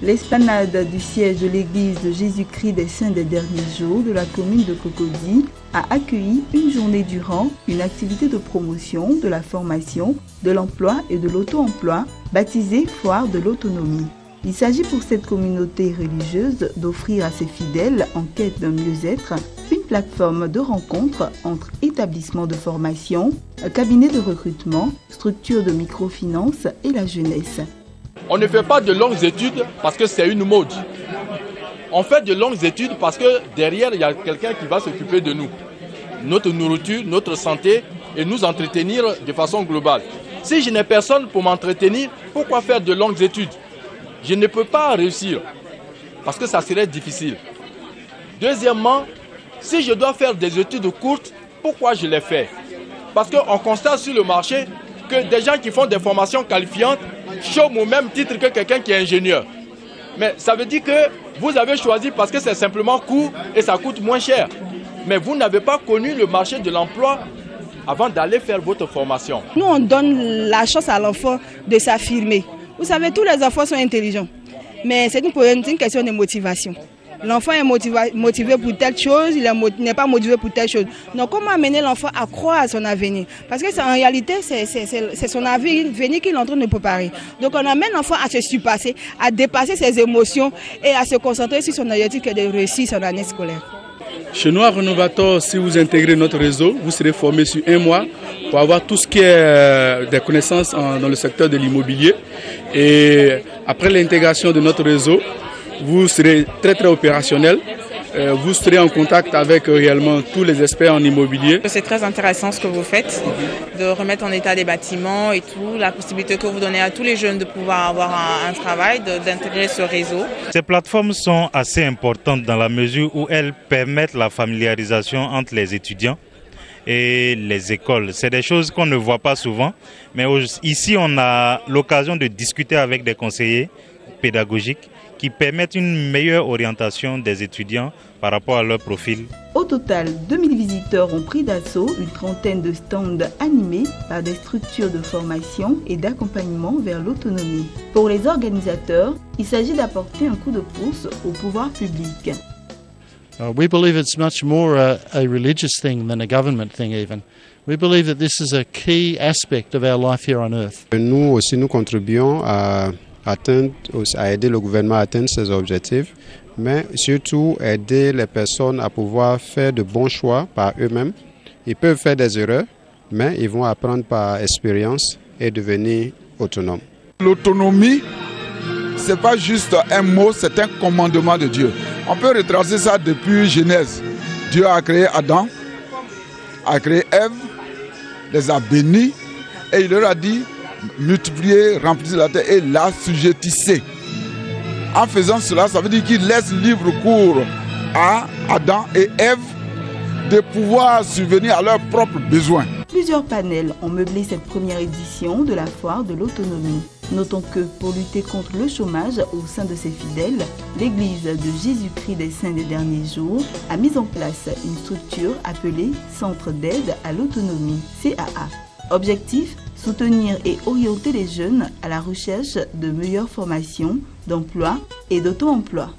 L'esplanade du siège de l'église de Jésus-Christ des Saints des Derniers Jours de la commune de Cocody a accueilli une journée durant une activité de promotion de la formation, de l'emploi et de l'auto-emploi baptisée Foire de l'autonomie. Il s'agit pour cette communauté religieuse d'offrir à ses fidèles en quête d'un mieux-être une plateforme de rencontre entre établissements de formation, cabinets de recrutement, structures de microfinance et la jeunesse. On ne fait pas de longues études parce que c'est une mode. On fait de longues études parce que derrière, il y a quelqu'un qui va s'occuper de nous. Notre nourriture, notre santé et nous entretenir de façon globale. Si je n'ai personne pour m'entretenir, pourquoi faire de longues études? Je ne peux pas réussir parce que ça serait difficile. Deuxièmement, si je dois faire des études courtes, pourquoi je les fais? Parce qu'on constate sur le marché que des gens qui font des formations qualifiantes chôment au même titre que quelqu'un qui est ingénieur. Mais ça veut dire que vous avez choisi parce que c'est simplement court et ça coûte moins cher. Mais vous n'avez pas connu le marché de l'emploi avant d'aller faire votre formation. Nous, on donne la chance à l'enfant de s'affirmer. Vous savez, tous les enfants sont intelligents. Mais c'est une question de motivation. L'enfant est motivé pour telle chose, il n'est pas motivé pour telle chose. Donc comment amener l'enfant à croire à son avenir? Parce que en réalité, c'est son avenir qu'il est en train de préparer. Donc on amène l'enfant à se surpasser, à dépasser ses émotions et à se concentrer sur son objectif qui est de réussir son année scolaire. Chez nous, à Renovator, si vous intégrez notre réseau, vous serez formé sur 1 mois pour avoir tout ce qui est des connaissances dans le secteur de l'immobilier. Et après l'intégration de notre réseau, vous serez très opérationnel. Vous serez en contact avec réellement tous les experts en immobilier. C'est très intéressant ce que vous faites, de remettre en état des bâtiments et tout, la possibilité que vous donnez à tous les jeunes de pouvoir avoir un travail, d'intégrer ce réseau. Ces plateformes sont assez importantes dans la mesure où elles permettent la familiarisation entre les étudiants et les écoles. C'est des choses qu'on ne voit pas souvent, mais ici on a l'occasion de discuter avec des conseillers pédagogiques qui permettent une meilleure orientation des étudiants par rapport à leur profil. Au total, 2000 visiteurs ont pris d'assaut une trentaine de stands animés par des structures de formation et d'accompagnement vers l'autonomie. Pour les organisateurs, il s'agit d'apporter un coup de pouce au pouvoir public. We believe it's much more a religious thing than a government thing even. We believe that this is a key aspect of our life here on earth. Nous aussi, nous contribuons à aider le gouvernement à atteindre ses objectifs, mais surtout aider les personnes à pouvoir faire de bons choix par eux-mêmes. Ils peuvent faire des erreurs, mais ils vont apprendre par expérience et devenir autonomes. L'autonomie, ce n'est pas juste un mot, c'est un commandement de Dieu. On peut retracer ça depuis Genèse. Dieu a créé Adam, a créé Ève, les a bénis et il leur a dit multiplier, remplir la terre et l'assujettissez. En faisant cela, ça veut dire qu'il laisse libre cours à Adam et Ève de pouvoir subvenir à leurs propres besoins. Plusieurs panels ont meublé cette première édition de la Foire de l'autonomie. Notons que pour lutter contre le chômage au sein de ses fidèles, l'Église de Jésus-Christ des Saints des Derniers Jours a mis en place une structure appelée Centre d'aide à l'autonomie, CAA. Objectif: soutenir et orienter les jeunes à la recherche de meilleures formations, d'emploi et d'auto-emploi.